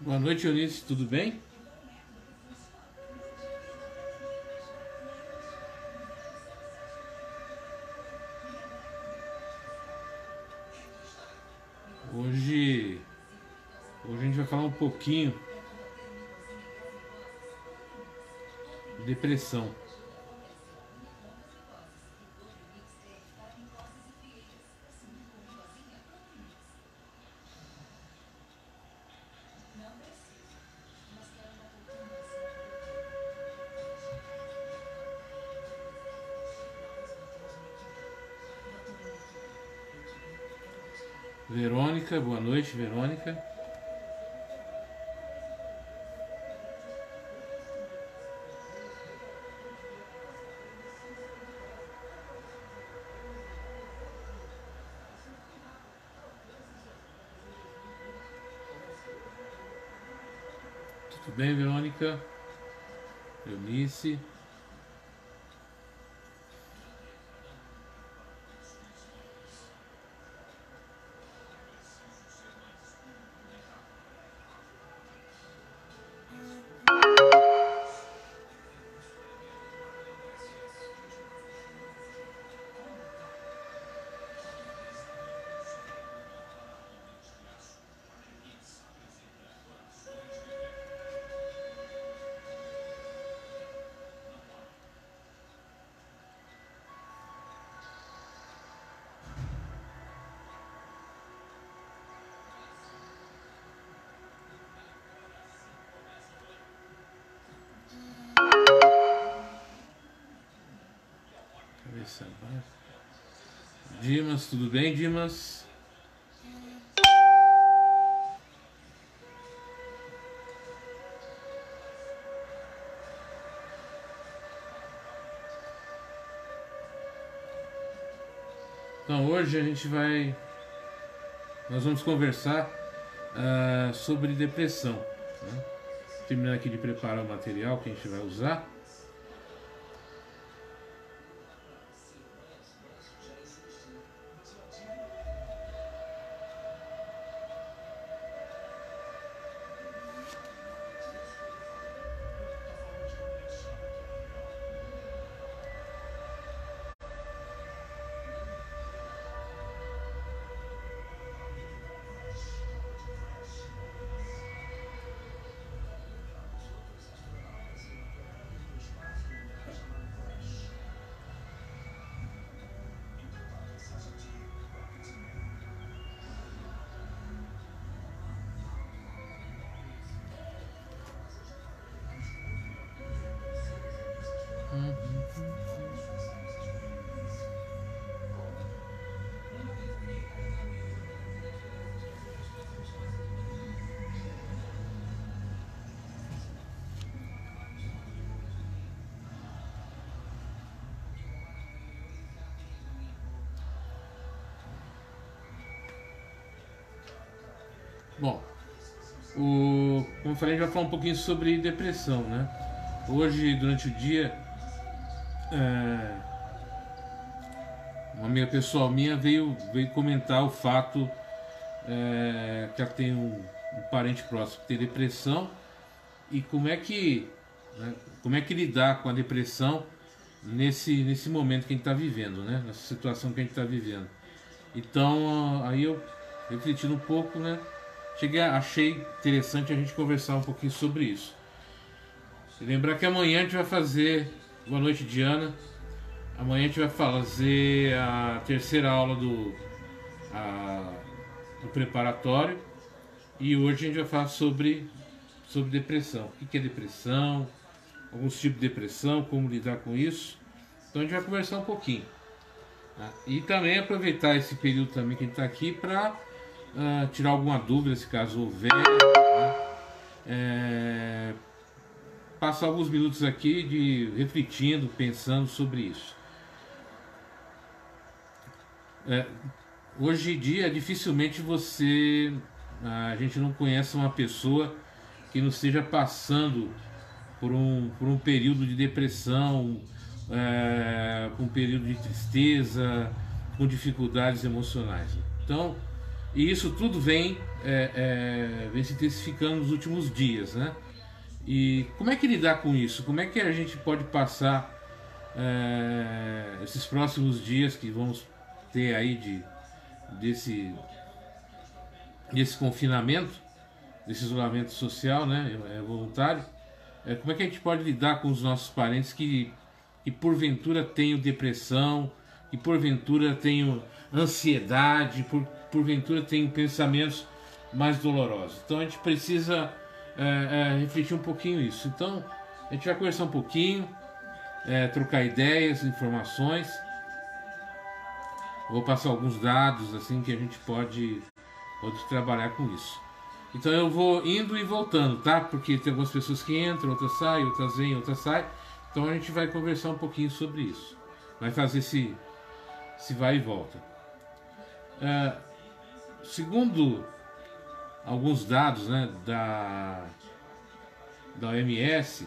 Boa noite, Eunice, tudo bem? Hoje a gente vai falar um pouquinho de depressão. Verônica, boa noite, Verônica. Tudo bem, Verônica? Eunice. Dimas, tudo bem, Dimas? Então hoje nós vamos conversar sobre depressão, né? Terminando aqui de preparar o material que a gente vai usar. Bom, como eu falei, a gente vai falar um pouquinho sobre depressão, né? Hoje, durante o dia, uma amiga pessoal minha veio comentar o fato que ela tem um parente próximo que tem depressão e como é que lidar com a depressão nesse momento que a gente está vivendo, né? Nessa situação que a gente está vivendo. Então, aí eu refletindo um pouco, né? Achei interessante a gente conversar um pouquinho sobre isso. E lembrar que amanhã a gente vai fazer... Boa noite, Diana. Amanhã a gente vai fazer a terceira aula do preparatório. E hoje a gente vai falar sobre depressão. O que é depressão? Alguns tipos de depressão, como lidar com isso. Então a gente vai conversar um pouquinho, né? E também aproveitar esse período também que a gente está aqui para... tirar alguma dúvida, se caso houver, né? Passar alguns minutos aqui refletindo, pensando sobre isso. Hoje em dia, dificilmente a gente não conhece uma pessoa que não esteja passando por um período de depressão, um período de tristeza, com dificuldades emocionais. Então, E isso tudo vem se intensificando nos últimos dias, né? E como é que lidar com isso? Como é que a gente pode passar esses próximos dias que vamos ter aí desse confinamento, desse isolamento social, né? Voluntário? Como é que a gente pode lidar com os nossos parentes que porventura tenham depressão, que porventura tenham ansiedade, porventura tenham pensamentos mais dolorosos? Então a gente precisa refletir um pouquinho isso. Então a gente vai conversar um pouquinho, trocar ideias, informações. Vou passar alguns dados assim que a gente pode trabalhar com isso. Então eu vou indo e voltando, tá? Porque tem algumas pessoas que entram, outras saem, outras vêm, outras saem. Então a gente vai conversar um pouquinho sobre isso. Vai fazer esse vai e volta. Segundo alguns dados, né, da OMS,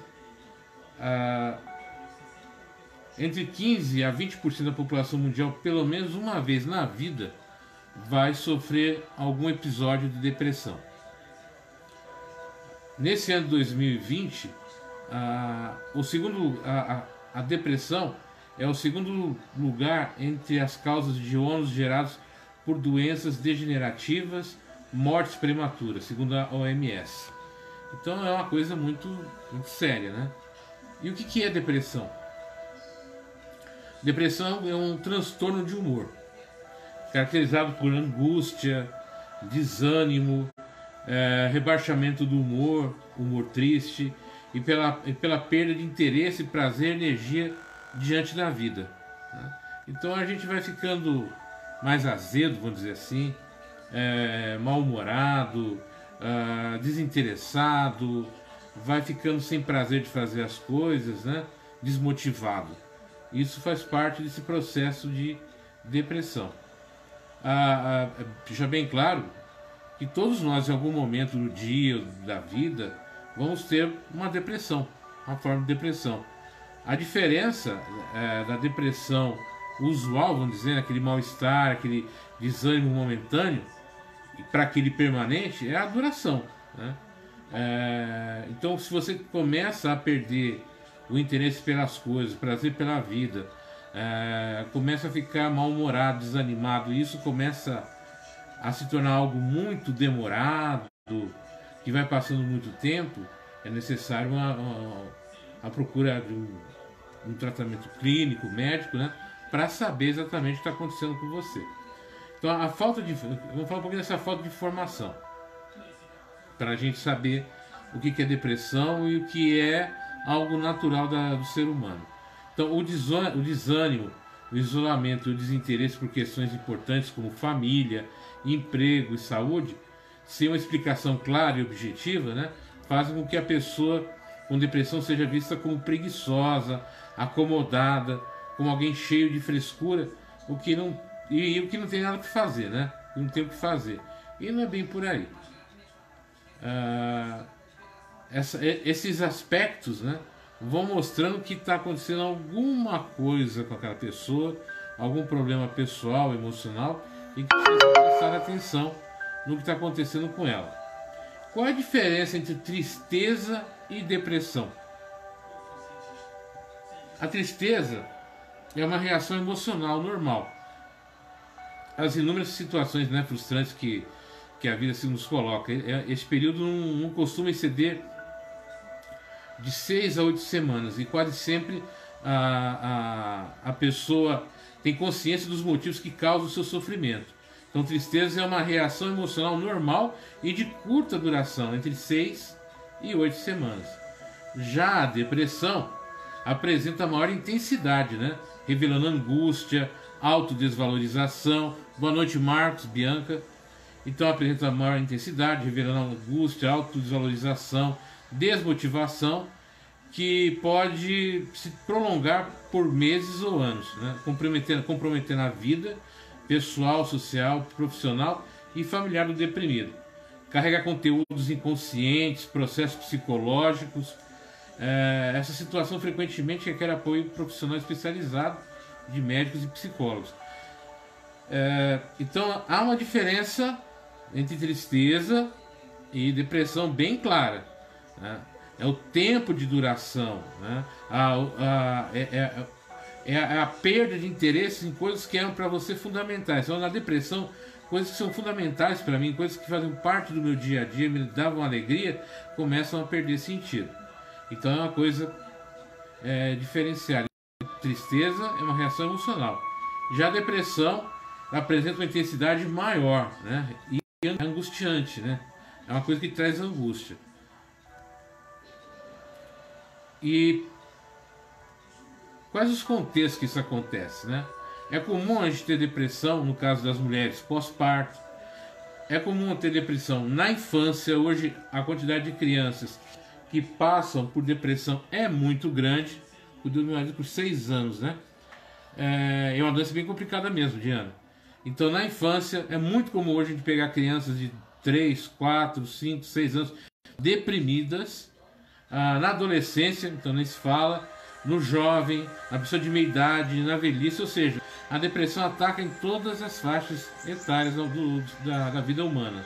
entre 15% a 20% da população mundial, pelo menos uma vez na vida, vai sofrer algum episódio de depressão. Nesse ano de 2020, a depressão é o segundo lugar entre as causas de ônus gerados por doenças degenerativas, mortes prematuras, segundo a OMS. Então é uma coisa muito, muito séria, né? E o que é depressão? Depressão é um transtorno de humor, caracterizado por angústia, desânimo, rebaixamento do humor triste e pela perda de interesse, prazer e energia diante da vida, né? Então a gente vai ficando mais azedo, vamos dizer assim, mal-humorado, desinteressado, vai ficando sem prazer de fazer as coisas, né? Desmotivado. Isso faz parte desse processo de depressão. Já bem claro que todos nós, em algum momento do dia, da vida, vamos ter uma depressão, uma forma de depressão. A diferença da depressão usual, vamos dizer, aquele mal-estar, aquele desânimo momentâneo, para aquele permanente, é a duração, né? Então, se você começa a perder o interesse pelas coisas, prazer pela vida, começa a ficar mal-humorado, desanimado, isso começa a se tornar algo muito demorado, que vai passando muito tempo, é necessário a procura de um tratamento clínico, médico, né, para saber exatamente o que está acontecendo com você. Então vamos falar um pouquinho dessa falta de informação, para a gente saber o que é depressão e o que é algo natural do ser humano. Então o desânimo, o isolamento e o desinteresse por questões importantes como família, emprego e saúde, sem uma explicação clara e objetiva, né, fazem com que a pessoa com depressão seja vista como preguiçosa, acomodada, como alguém cheio de frescura, o que não tem nada que fazer, né? Não tem o que fazer. E não é bem por aí. Esses aspectos, né, vão mostrando que está acontecendo alguma coisa com aquela pessoa, algum problema pessoal, emocional, e que precisa prestar atenção no que está acontecendo com ela. Qual é a diferença entre tristeza e depressão? A tristeza é uma reação emocional normal às inúmeras situações, né, frustrantes que a vida se nos coloca. Esse período não costuma exceder de 6 a 8 semanas e quase sempre a pessoa tem consciência dos motivos que causam o seu sofrimento. Então, tristeza é uma reação emocional normal e de curta duração, entre 6 e 8 semanas. Já a depressão apresenta maior intensidade, né, revelando angústia, autodesvalorização. Boa noite, Marcos, Bianca. Então apresenta maior intensidade, revelando angústia, autodesvalorização, desmotivação, que pode se prolongar por meses ou anos, né, comprometendo a vida pessoal, social, profissional e familiar do deprimido. Carrega conteúdos inconscientes, processos psicológicos. Essa situação frequentemente requer apoio profissional especializado de médicos e psicólogos. Então há uma diferença entre tristeza e depressão bem clara, né? É o tempo de duração, né? É a perda de interesse em coisas que eram para você fundamentais. Então, na depressão, coisas que são fundamentais para mim, coisas que fazem parte do meu dia a dia, me davam alegria, começam a perder sentido. Então é uma coisa diferenciada. Tristeza é uma reação emocional. Já a depressão apresenta uma intensidade maior, né? E é angustiante, né? É uma coisa que traz angústia. E quais os contextos que isso acontece, né? É comum a gente ter depressão, no caso das mulheres, pós-parto. É comum ter depressão na infância. Hoje a quantidade de crianças que passam por depressão é muito grande. Cuidei do meu marido por 6 anos, né? É uma doença bem complicada mesmo, Diana. Então na infância é muito comum hoje a gente pegar crianças de 3, 4, 5, 6 anos deprimidas. Na adolescência, então nem se fala, no jovem, na pessoa de meia idade, na velhice, ou seja, a depressão ataca em todas as faixas etárias da vida humana.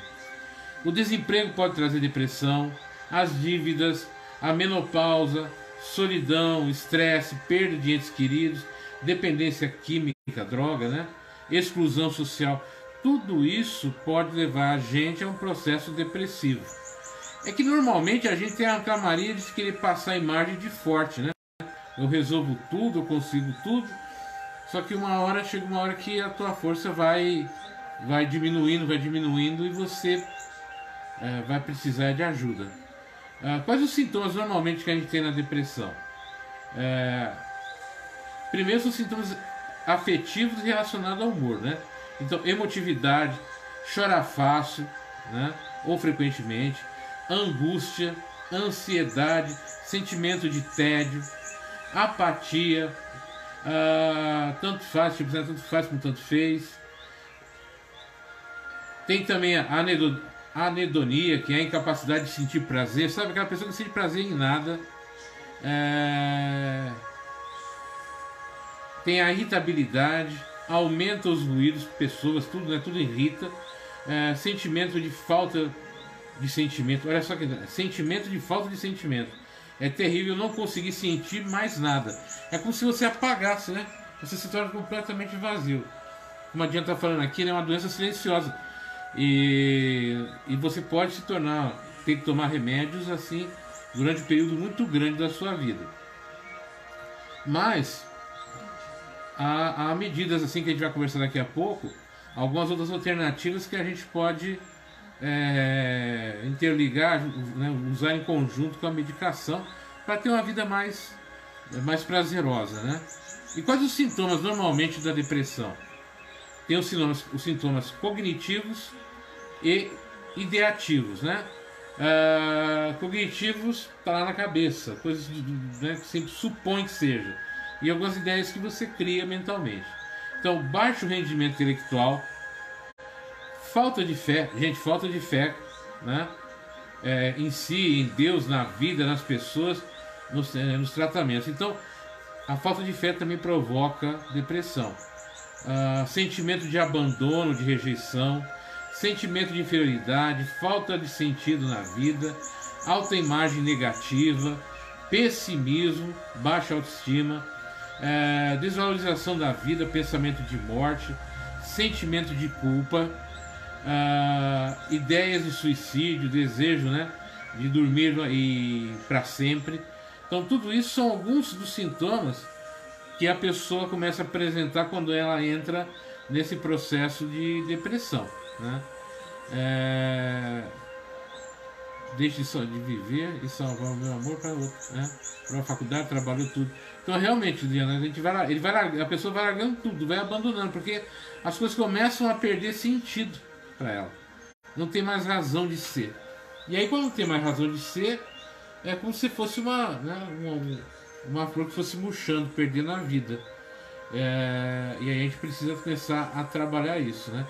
O desemprego pode trazer depressão, as dívidas, a menopausa, solidão, estresse, perda de entes queridos, dependência química, droga, né? Exclusão social. Tudo isso pode levar a gente a um processo depressivo. É que normalmente a gente tem a camaria de querer passar a imagem de forte, né? Eu resolvo tudo, eu consigo tudo. Só que chega uma hora que a tua força vai diminuindo e você vai precisar de ajuda. Quais os sintomas normalmente que a gente tem na depressão? Primeiro são sintomas afetivos relacionados ao humor, né? Então, emotividade, chorar fácil, né? Ou frequentemente, angústia, ansiedade, sentimento de tédio, apatia, tanto faz, tipo, tanto faz como tanto fez. Tem também a anedonia, que é a incapacidade de sentir prazer. Sabe aquela pessoa que não sente prazer em nada. Tem a irritabilidade, aumenta os ruídos, pessoas, tudo, né? Tudo irrita. Sentimento de falta de sentimento. Olha só que sentimento de falta de sentimento. É terrível não conseguir sentir mais nada. É como se você apagasse, né? Você se torna completamente vazio. Como a Diana está falando aqui, né? É uma doença silenciosa. E você pode se tornar, ter que tomar remédios assim durante um período muito grande da sua vida. Mas há medidas assim que a gente vai conversar daqui a pouco, algumas outras alternativas que a gente pode interligar, né, usar em conjunto com a medicação para ter uma vida mais prazerosa, né? E quais os sintomas normalmente da depressão? Tem os sintomas cognitivos e ideativos, né? Cognitivos tá lá na cabeça, coisas, né, que sempre supõe que seja, e algumas ideias que você cria mentalmente. Então, baixo rendimento intelectual, falta de fé, né? Em si, em Deus, na vida, nas pessoas, nos tratamentos. Então, a falta de fé também provoca depressão. Sentimento de abandono, de rejeição, sentimento de inferioridade, falta de sentido na vida, autoimagem negativa, pessimismo, baixa autoestima, desvalorização da vida, pensamento de morte, sentimento de culpa, ideias de suicídio, desejo, né, de dormir para sempre. Então tudo isso são alguns dos sintomas que a pessoa começa a apresentar quando ela entra nesse processo de depressão, né? Deixe de viver e salvar o meu amor para outro, né? Para a faculdade, trabalhou tudo. Então realmente, Diana, a pessoa vai largando tudo, vai abandonando, porque as coisas começam a perder sentido para ela. Não tem mais razão de ser. E aí quando não tem mais razão de ser, é como se fosse uma flor que fosse murchando, perdendo a vida. E aí a gente precisa começar a trabalhar isso, né?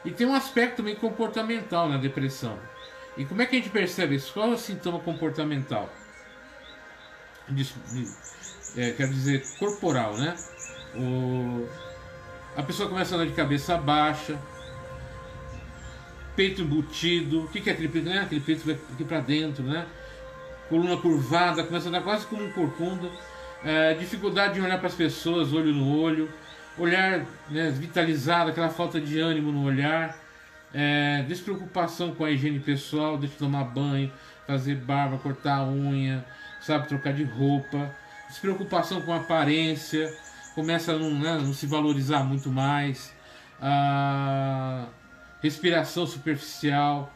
E tem um aspecto também comportamental na depressão. E como é que a gente percebe isso? Qual é o sintoma comportamental? Quero dizer, corporal, né? A pessoa começa a andar de cabeça baixa, peito embutido. O que é aquele peito? Né? Aquele peito vai aqui para dentro, né? Coluna curvada, começa a dar quase como um corcunda. Dificuldade de olhar para as pessoas, olho no olho. Olhar, né, vitalizado, aquela falta de ânimo no olhar. Despreocupação com a higiene pessoal, deixa de tomar banho, fazer barba, cortar a unha, sabe, trocar de roupa. Despreocupação com a aparência, começa a não se valorizar muito mais. Respiração superficial,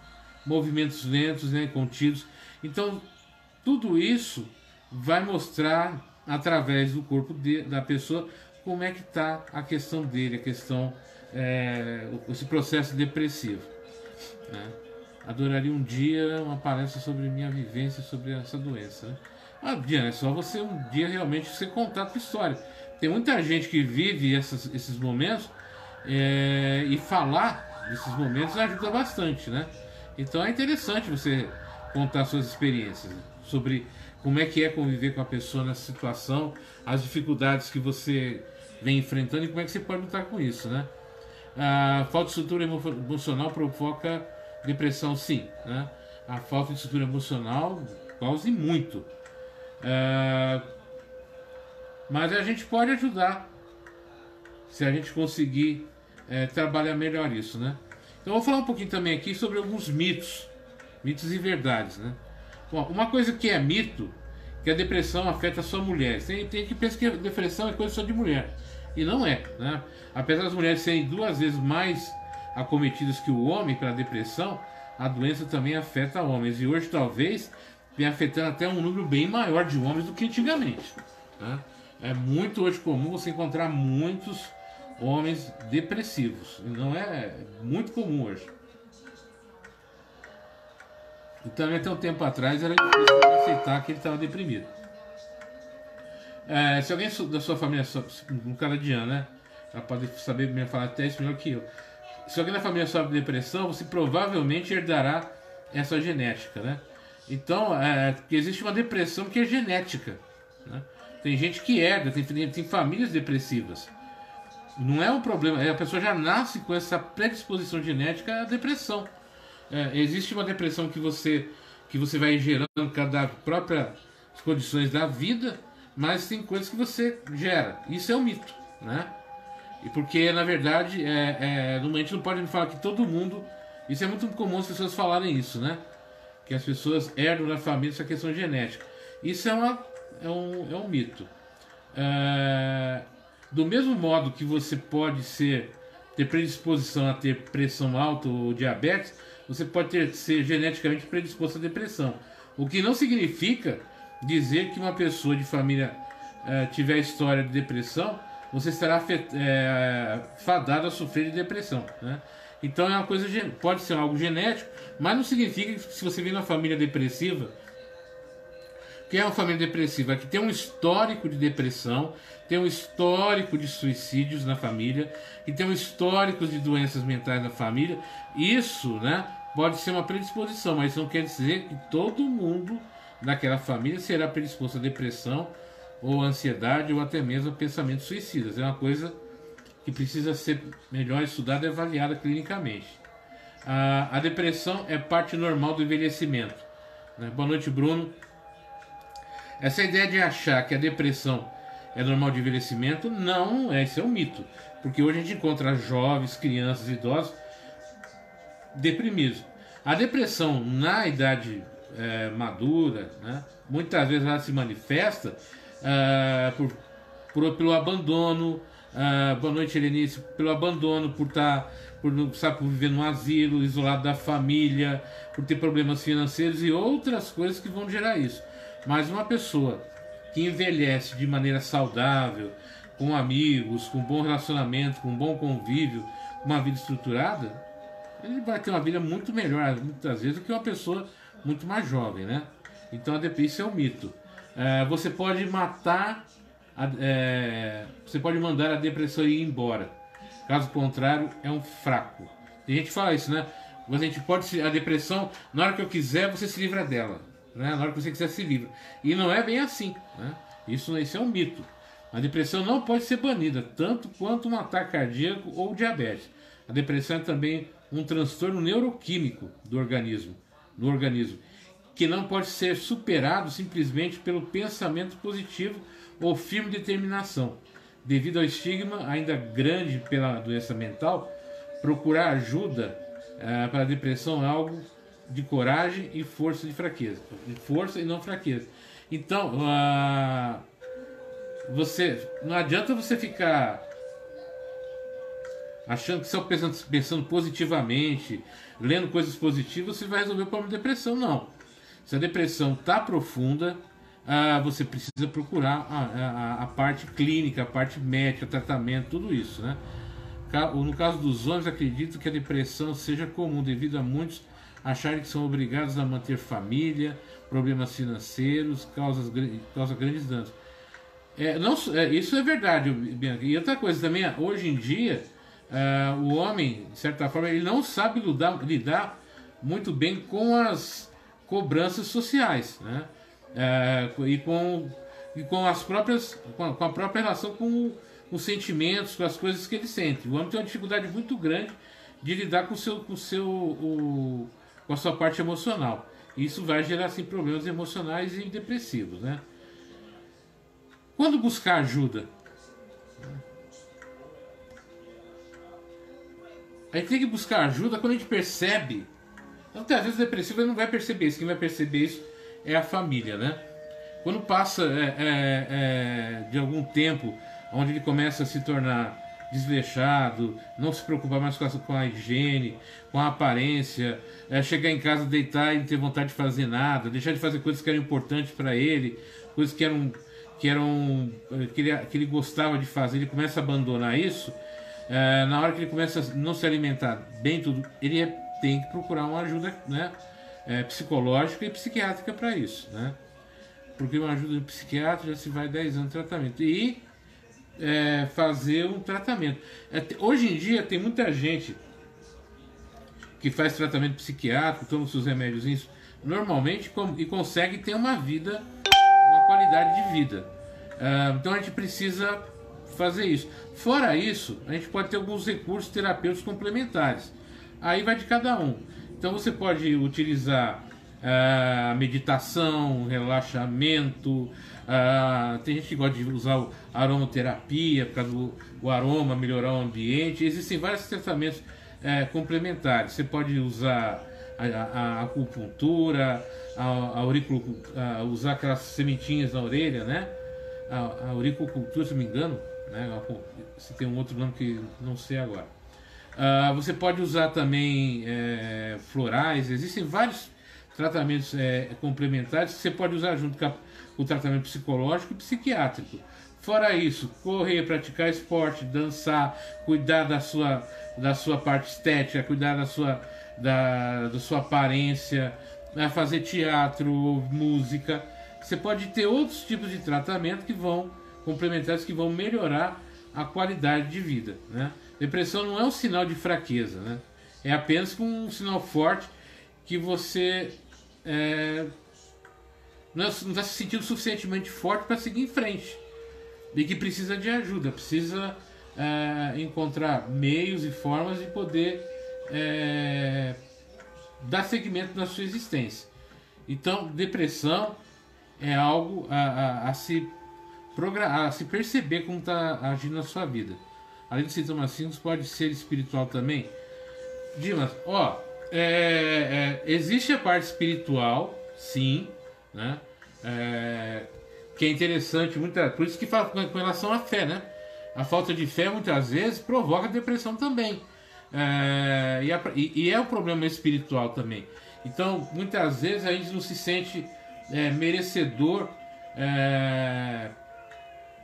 movimentos lentos, né, contidos. Então, tudo isso vai mostrar através do corpo da pessoa como é que está a questão dele, a questão, esse processo depressivo, né? Adoraria um dia uma palestra sobre minha vivência sobre essa doença, né? Diana, é só você um dia realmente você contar a tua história. Tem muita gente que vive esses momentos, e falar desses momentos ajuda bastante, né? Então é interessante você contar suas experiências, né, sobre como é que é conviver com a pessoa nessa situação, as dificuldades que você vem enfrentando e como é que você pode lutar com isso, né? A falta de estrutura emocional provoca depressão, sim, né? A falta de estrutura emocional causa muito. Mas a gente pode ajudar se a gente conseguir trabalhar melhor isso, né? Então eu vou falar um pouquinho também aqui sobre alguns mitos e verdades, né? Bom, uma coisa que é mito, que a depressão afeta só mulheres. Tem que pensar que a depressão é coisa só de mulher. E não é, né? Apesar das mulheres serem 2 vezes mais acometidas que o homem pela depressão, a doença também afeta homens. E hoje talvez venha afetando até um número bem maior de homens do que antigamente, né? É muito hoje comum você encontrar muitos homens depressivos. Não é muito comum hoje. E também até um tempo atrás era difícil aceitar que ele estava deprimido. Se alguém da sua família, no caso de Diana, né? Ela pode saber me falar até isso melhor que eu. Se alguém da família sofre de depressão, você provavelmente herdará essa genética, né? Então, porque existe uma depressão que é genética, né? Tem gente que herda, tem famílias depressivas. Não é um problema, a pessoa já nasce com essa predisposição genética à depressão. Existe uma depressão que você vai gerando cada própria condições da vida, mas tem coisas que você gera. Isso é um mito, né? E porque na verdade a gente não pode falar que todo mundo. Isso é muito comum as pessoas falarem isso, né? Que as pessoas herdam na família essa questão genética. Isso é um mito. Do mesmo modo que você pode ter predisposição a ter pressão alta ou diabetes, você pode ser geneticamente predisposto à depressão. O que não significa dizer que uma pessoa de família tiver história de depressão, você estará fadado a sofrer de depressão, né? Então é uma coisa, pode ser algo genético, mas não significa que se você vem numa família depressiva, que é uma família depressiva que tem um histórico de depressão, tem um histórico de suicídios na família, que tem um histórico de doenças mentais na família, isso, né, pode ser uma predisposição, mas não quer dizer que todo mundo naquela família será predisposto à depressão ou ansiedade ou até mesmo a pensamentos suicidas. É uma coisa que precisa ser melhor estudada e avaliada clinicamente. A depressão é parte normal do envelhecimento, né? Boa noite, Bruno. Essa ideia de achar que a depressão é normal de envelhecimento, não, esse é um mito. Porque hoje a gente encontra jovens, crianças, idosos deprimidos. A depressão na idade madura, né, muitas vezes ela se manifesta pelo abandono. Boa noite, Helenice. Pelo abandono, por viver num asilo, isolado da família, por ter problemas financeiros e outras coisas que vão gerar isso. Mas uma pessoa que envelhece de maneira saudável, com amigos, com bom relacionamento, com bom convívio, com uma vida estruturada, ele vai ter uma vida muito melhor, muitas vezes, do que uma pessoa muito mais jovem, né? Então isso é um mito. Você pode matar, você pode mandar a depressão ir embora. Caso contrário, é um fraco. Tem gente que fala isso, né? A gente pode, a depressão, na hora que eu quiser, você se livra dela, né? Na hora que você quiser, se livra. E não é bem assim, né? Isso é um mito. A depressão não pode ser banida, tanto quanto um ataque cardíaco ou diabetes. A depressão é também um transtorno neuroquímico do organismo, no organismo, que não pode ser superado simplesmente pelo pensamento positivo ou firme determinação. Devido ao estigma ainda grande pela doença mental, procurar ajuda para a depressão é algo de coragem e força de fraqueza, de força e não fraqueza. Então, não adianta você ficar achando que só pensando positivamente, lendo coisas positivas, você vai resolver o problema da depressão. Não. Se a depressão está profunda, você precisa procurar a parte clínica, a parte médica, tratamento, tudo isso, né? No caso dos homens, acredito que a depressão seja comum devido a muitos acharem que são obrigados a manter família, problemas financeiros, causa grandes danos. Isso é verdade, Bianca. E outra coisa também, hoje em dia, o homem, de certa forma, ele não sabe lidar muito bem com as cobranças sociais, né? E com as próprias, com a própria relação com os sentimentos, com as coisas que ele sente. O homem tem uma dificuldade muito grande de lidar com a sua parte emocional. Isso vai gerar assim, problemas emocionais e depressivos, né? Quando buscar ajuda? A gente tem que buscar ajuda quando a gente percebe. Muitas vezes o depressivo ele não vai perceber isso. Quem vai perceber isso é a família, né? Quando passa de algum tempo, onde ele começa a se tornar desleixado, não se preocupar mais com a higiene, com a aparência, chegar em casa, deitar e não ter vontade de fazer nada, deixar de fazer coisas que eram importantes para ele, coisas que ele gostava de fazer, ele começa a abandonar isso. Na hora que ele começa a não se alimentar bem tudo, ele tem que procurar uma ajuda, né, psicológica e psiquiátrica para isso, né? Porque uma ajuda de psiquiatra já se vai 10 anos de tratamento e fazer um tratamento. Hoje em dia tem muita gente que faz tratamento psiquiátrico, toma seus remédios normalmente e consegue ter uma qualidade de vida. Então a gente precisa fazer isso. Fora isso, a gente pode ter alguns recursos terapêuticos complementares. Aí vai de cada um. Então você pode utilizar meditação, relaxamento. Tem gente que gosta de usar a aromaterapia, por causa do aroma, melhorar o ambiente. Existem vários tratamentos complementares. Você pode usar a acupuntura, usar aquelas sementinhas na orelha, né? A auriculocultura, se não me engano, né? Se tem um outro nome que não sei agora. Você pode usar também florais. Existem vários tratamentos complementares que você pode usar junto com o tratamento psicológico e psiquiátrico. Fora isso, correr, praticar esporte, dançar, cuidar da sua parte estética, cuidar da sua aparência, fazer teatro, música. Você pode ter outros tipos de tratamento complementares que vão melhorar a qualidade de vida, né? Depressão não é um sinal de fraqueza, né? É apenas um sinal forte que você não está se sentindo suficientemente forte para seguir em frente e que precisa de ajuda, precisa encontrar meios e formas de poder dar seguimento na sua existência. Então, depressão é algo a se perceber como está agindo na sua vida. Além de sintomas simples, pode ser espiritual também. Dimas, existe a parte espiritual, sim, né? Que é interessante, por isso que fala com relação à fé, né? A falta de fé muitas vezes provoca depressão também. E é um problema espiritual também. Então, muitas vezes a gente não se sente merecedor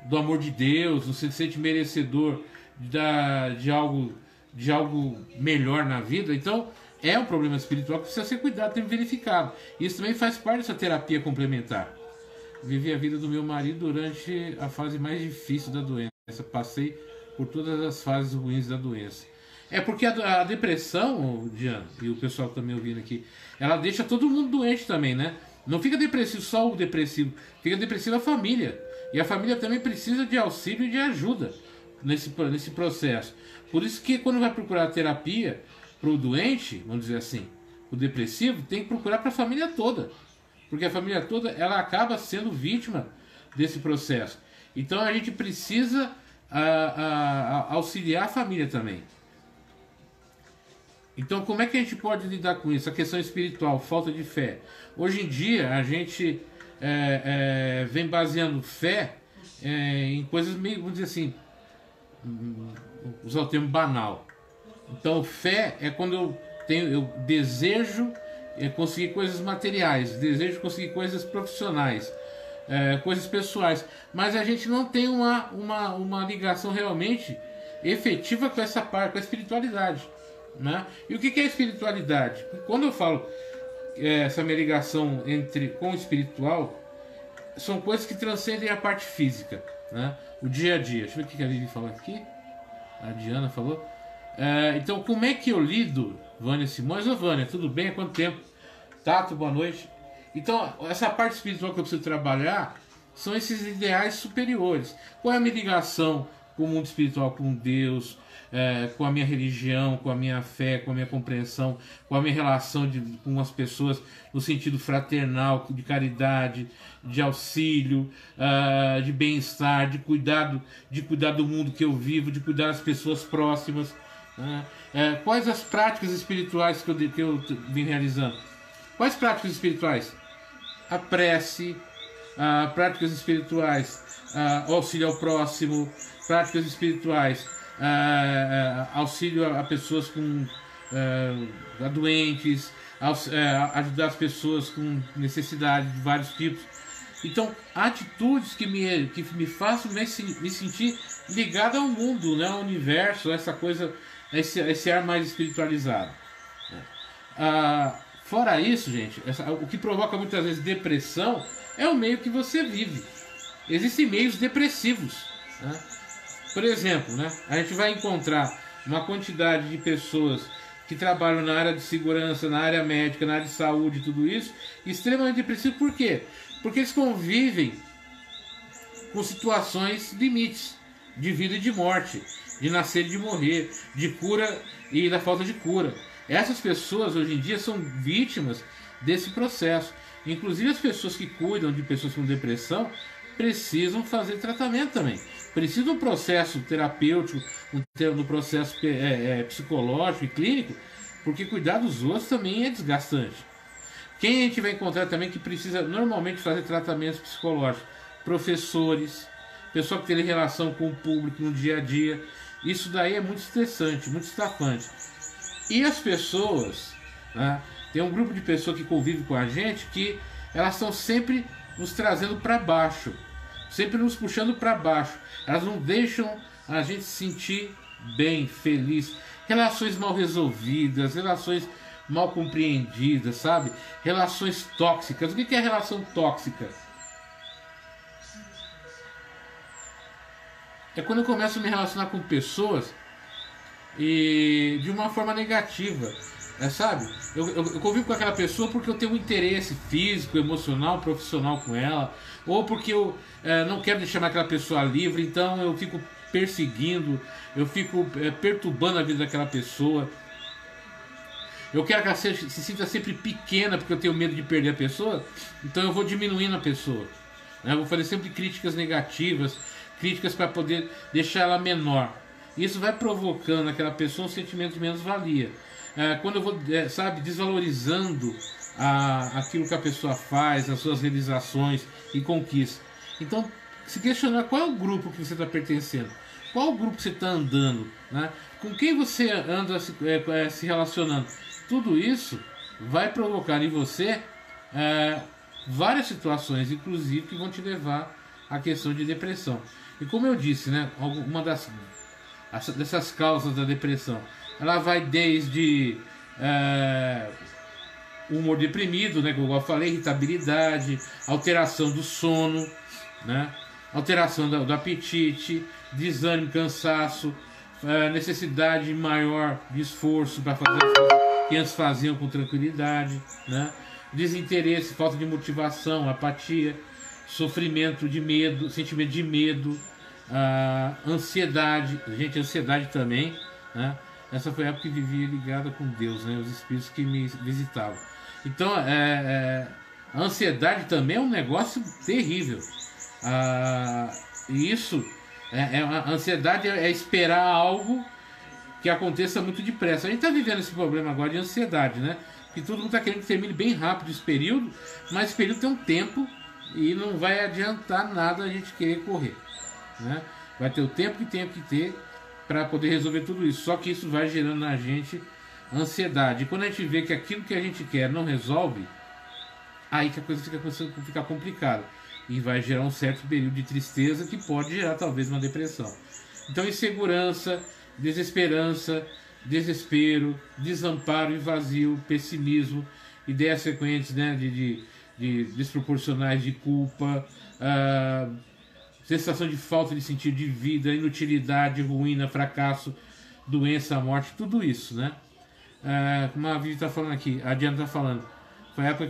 do amor de Deus, não se sente merecedor de algo melhor na vida. Então é um problema espiritual que precisa ser cuidado, tem verificado. Isso também faz parte dessa terapia complementar. Vivi a vida do meu marido durante a fase mais difícil da doença. Passei por todas as fases ruins da doença. Porque a depressão, Diana, e o pessoal também ouvindo aqui, ela deixa todo mundo doente também, né? Não fica depressivo só o depressivo, fica depressiva a família. E a família também precisa de auxílio e de ajuda nesse processo. Por isso que quando vai procurar terapia, pro doente, vamos dizer assim, o depressivo, tem que procurar para a família toda, porque a família toda ela acaba sendo vítima desse processo. Então a gente precisa auxiliar a família também. Então como é que a gente pode lidar com isso? A questão espiritual, falta de fé. Hoje em dia a gente vem baseando fé em coisas meio, vamos dizer assim, usar o termo banal. Então fé é quando eu desejo conseguir coisas materiais, desejo conseguir coisas profissionais, coisas pessoais, mas a gente não tem uma ligação realmente efetiva com essa parte, com a espiritualidade, né? E o que é a espiritualidade? Quando eu falo essa minha ligação com o espiritual, são coisas que transcendem a parte física, né? O dia a dia. Deixa eu ver o que a Vivi falou aqui. A Diana falou. Então, como é que eu lido, Vânia Simões? Ô Vânia, tudo bem? Há quanto tempo? Tato, boa noite. Então, essa parte espiritual que eu preciso trabalhar são esses ideais superiores. Qual é a minha ligação com o mundo espiritual, com Deus, com a minha religião, com a minha fé, com a minha compreensão, com a minha relação com as pessoas no sentido fraternal, de caridade, de auxílio, de bem-estar, de cuidar do mundo que eu vivo, de cuidar das pessoas próximas. Quais as práticas espirituais que eu vim realizando? Quais práticas espirituais? A prece, práticas espirituais, o auxílio ao próximo, práticas espirituais, auxílio a pessoas a doentes, ajudar as pessoas com necessidade de vários tipos. Então, atitudes que me façam me sentir ligado ao mundo, né, ao universo, essa coisa, esse ar mais espiritualizado. Fora isso, gente, o que provoca muitas vezes depressão é o meio que você vive. Existem meios depressivos, né? Por exemplo, né, a gente vai encontrar uma quantidade de pessoas que trabalham na área de segurança, na área médica, na área de saúde, tudo isso, extremamente depressivo. Por quê? Porque eles convivem com situações limites de vida e de morte, de nascer e de morrer, de cura e da falta de cura. Essas pessoas hoje em dia são vítimas desse processo. Inclusive as pessoas que cuidam de pessoas com depressão precisam fazer tratamento também. Precisa de um processo terapêutico, um processo psicológico e clínico, porque cuidar dos outros também é desgastante. Quem a gente vai encontrar também que precisa normalmente fazer tratamentos psicológicos? Professores, pessoa que tem relação com o público no dia a dia. Isso daí é muito estressante, muito estafante. E as pessoas, né, tem um grupo de pessoas que convive com a gente que elas estão sempre nos trazendo para baixo, sempre nos puxando para baixo. Elas não deixam a gente se sentir bem, feliz. Relações mal resolvidas, relações mal compreendidas, sabe? Relações tóxicas. O que é relação tóxica? É quando eu começo a me relacionar com pessoas e de uma forma negativa, sabe? Eu convivo com aquela pessoa porque eu tenho um interesse físico, emocional, profissional com ela, ou porque eu não quero deixar aquela pessoa livre, então eu fico perseguindo, eu fico perturbando a vida daquela pessoa. Eu quero que ela se sinta sempre pequena porque eu tenho medo de perder a pessoa, então eu vou diminuindo a pessoa, né? Eu vou fazer sempre críticas negativas, críticas para poder deixar ela menor. Isso vai provocando naquela pessoa um sentimento de menos-valia. Quando eu vou, desvalorizando aquilo que a pessoa faz, as suas realizações e conquistas. Então, se questionar qual é o grupo que você está pertencendo, qual é o grupo que você está andando, né? Com quem você anda se relacionando. Tudo isso vai provocar em você várias situações, inclusive, que vão te levar à questão de depressão. E como eu disse, né, uma dessas causas da depressão, ela vai desde humor deprimido, né, como eu falei, irritabilidade, alteração do sono, né, alteração do apetite, desânimo, cansaço, necessidade maior de esforço para fazer as coisas que antes faziam com tranquilidade, né, desinteresse, falta de motivação, apatia, sofrimento de medo, sentimento de medo, ansiedade, ansiedade também, né? essa foi a época que vivia ligada com Deus, né? Os espíritos que me visitavam. Então, a ansiedade também é um negócio terrível. E isso, a ansiedade é esperar algo que aconteça muito depressa. A gente está vivendo esse problema agora de ansiedade, né? Que todo mundo está querendo que termine bem rápido esse período, mas esse período tem um tempo e não vai adiantar nada a gente querer correr, né? Vai ter o tempo que tem que ter para poder resolver tudo isso. Só que isso vai gerando na gente ansiedade. E quando a gente vê que aquilo que a gente quer não resolve, aí que a coisa fica complicada. E vai gerar um certo período de tristeza que pode gerar talvez uma depressão. Então, insegurança, desesperança, desespero, desamparo e vazio, pessimismo, ideias frequentes, né, de desproporcionais de culpa, sensação de falta de sentido de vida, inutilidade, ruína, fracasso, doença, morte, tudo isso, né? Como a Vivi está falando aqui, a Diana está falando, foi a época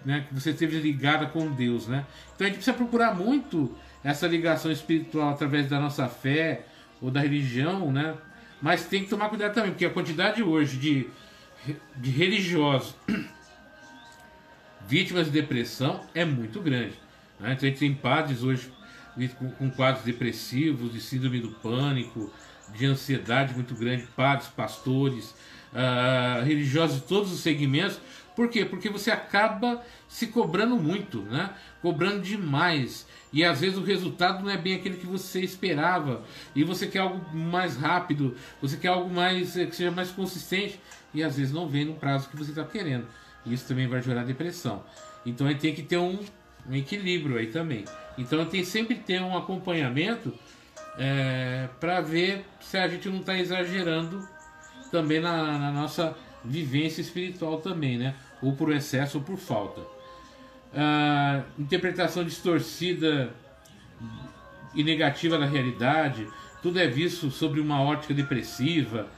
né, que você esteve ligada com Deus, né? Então a gente precisa procurar muito essa ligação espiritual através da nossa fé ou da religião, né? Mas tem que tomar cuidado também, porque a quantidade hoje de religiosos vítimas de depressão é muito grande, né? Então a gente tem padres hoje com quadros depressivos, de síndrome do pânico, de ansiedade muito grande, padres, pastores, religiosos de todos os segmentos. Por quê? Porque você acaba se cobrando muito, né? Cobrando demais. E às vezes o resultado não é bem aquele que você esperava. E você quer algo mais rápido, você quer algo mais que seja mais consistente. E às vezes não vem no prazo que você está querendo. E isso também vai gerar depressão. Então a gente tem que ter um equilíbrio aí também. Então tem sempre que ter um acompanhamento para ver se a gente não está exagerando também na nossa vivência espiritual também, né? Ou por excesso ou por falta. Interpretação distorcida e negativa da realidade, tudo é visto sobre uma ótica depressiva,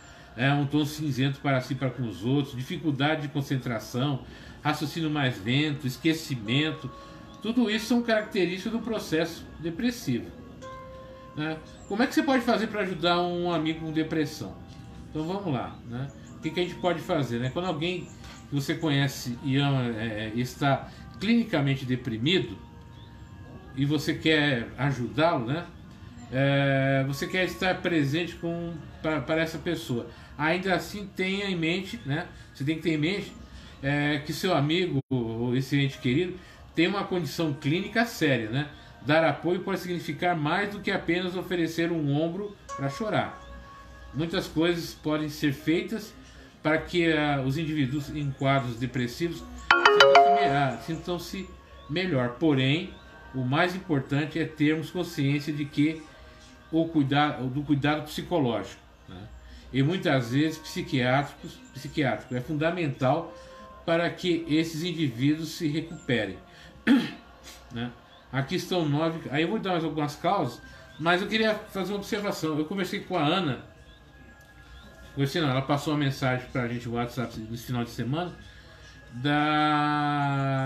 um tom cinzento para si e para com os outros, dificuldade de concentração, raciocínio mais lento, esquecimento, tudo isso são características do processo depressivo, né? Como é que você pode fazer para ajudar um amigo com depressão? Então vamos lá, né? O que a gente pode fazer, né? Quando alguém que você conhece e ama está clinicamente deprimido e você quer ajudá-lo, né? Você quer estar presente para essa pessoa. Ainda assim, tenha em mente, né? Você tem que ter em mente que seu amigo ou esse ente querido tem uma condição clínica séria, né? Dar apoio pode significar mais do que apenas oferecer um ombro para chorar. Muitas coisas podem ser feitas para que os indivíduos em quadros depressivos sintam-se melhor. Porém, o mais importante é termos consciência de que do cuidado psicológico, né? E muitas vezes psiquiátrico é fundamental para que esses indivíduos se recuperem, né? Aqui estão 9. Aí eu vou dar mais algumas causas, mas eu queria fazer uma observação. Eu conversei com a Ana. Ela passou uma mensagem para a gente no WhatsApp nesse final de semana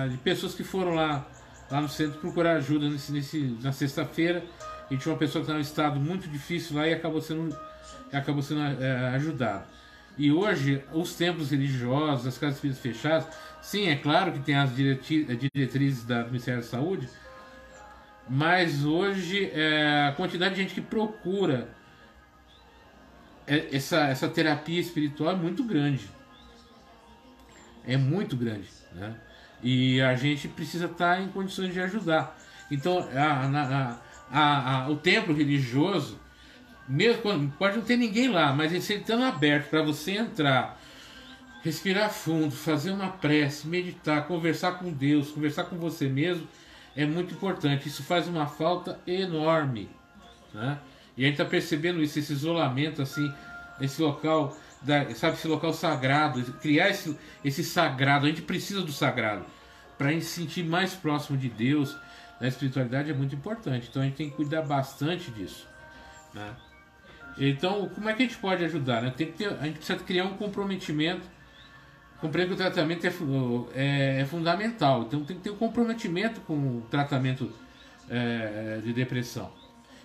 de pessoas que foram lá no centro procurar ajuda na sexta-feira, e tinha uma pessoa que estava em um estado muito difícil lá e acabou sendo ajudada. E hoje os templos religiosos, as casas espíritas fechadas, sim, é claro que tem as diretrizes do Ministério da Saúde, mas hoje a quantidade de gente que procura essa terapia espiritual é muito grande. É muito grande, né? E a gente precisa estar em condições de ajudar. Então, o templo religioso, mesmo quando pode não ter ninguém lá, mas ele estando aberto para você entrar, respirar fundo, fazer uma prece, meditar, conversar com Deus, conversar com você mesmo, é muito importante. Isso faz uma falta enorme, né? E a gente está percebendo isso, esse isolamento, assim, esse local, esse local sagrado, criar esse sagrado. A gente precisa do sagrado para a gente se sentir mais próximo de Deus. A espiritualidade é muito importante, então a gente tem que cuidar bastante disso, né? Então, como é que a gente pode ajudar, né? A gente precisa criar um comprometimento. Compreendo que o tratamento é fundamental, então tem que ter um comprometimento com o tratamento de depressão.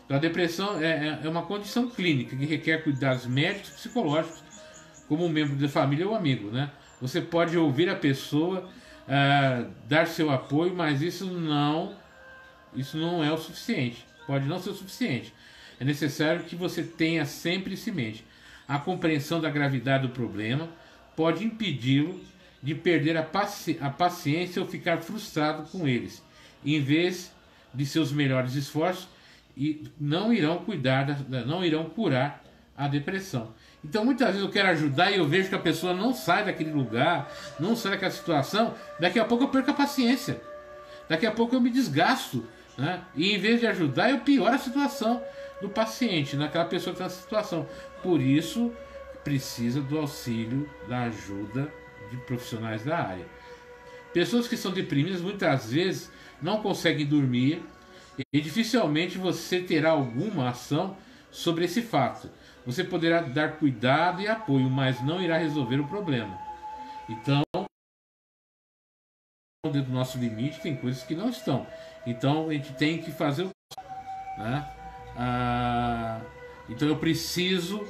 Então, a depressão é uma condição clínica que requer cuidados médicos e psicológicos como um membro da família ou amigo, né? Você pode ouvir a pessoa, dar seu apoio, mas isso não é o suficiente. Pode não ser o suficiente. É necessário que você tenha sempre isso em mente. A compreensão da gravidade do problema pode impedi-lo de perder a paciência ou ficar frustrado com eles. Em vez de seus melhores esforços, e não irão curar a depressão. Então muitas vezes eu quero ajudar e eu vejo que a pessoa não sai daquele lugar, não sai daquela situação, daqui a pouco eu perco a paciência, daqui a pouco eu me desgasto, né? E em vez de ajudar eu pioro a situação do paciente, naquela pessoa que está nessa situação. Por isso precisa do auxílio, da ajuda de profissionais da área. Pessoas que são deprimidas muitas vezes não conseguem dormir e dificilmente você terá alguma ação sobre esse fato. Você poderá dar cuidado e apoio, mas não irá resolver o problema. Então, dentro do nosso limite, tem coisas que não estão. Então, a gente tem que fazer o... né? Então, eu preciso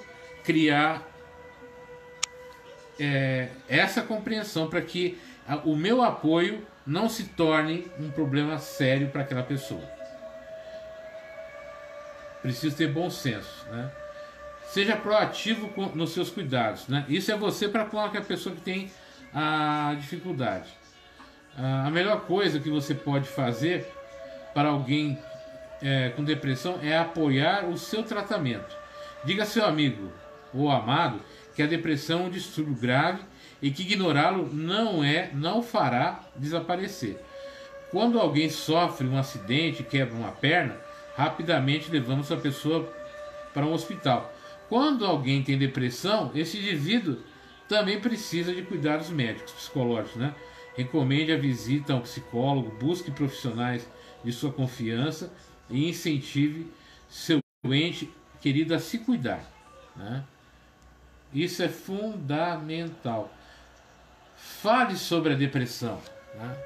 criar essa compreensão para que o meu apoio não se torne um problema sério para aquela pessoa. Preciso ter bom senso, né? Seja proativo nos seus cuidados, né? Isso é você para com aquela pessoa que tem a dificuldade. A melhor coisa que você pode fazer para alguém com depressão é apoiar o seu tratamento. Diga a seu amigo ou amado que a depressão é um distúrbio grave e que ignorá-lo não fará desaparecer. Quando alguém sofre um acidente, quebra uma perna, rapidamente levamos a pessoa para um hospital. Quando alguém tem depressão, esse indivíduo também precisa de cuidados médicos, psicológicos, né? Recomende a visita ao psicólogo, busque profissionais de sua confiança e incentive seu ente querido a se cuidar, né? Isso é fundamental. Fale sobre a depressão, né?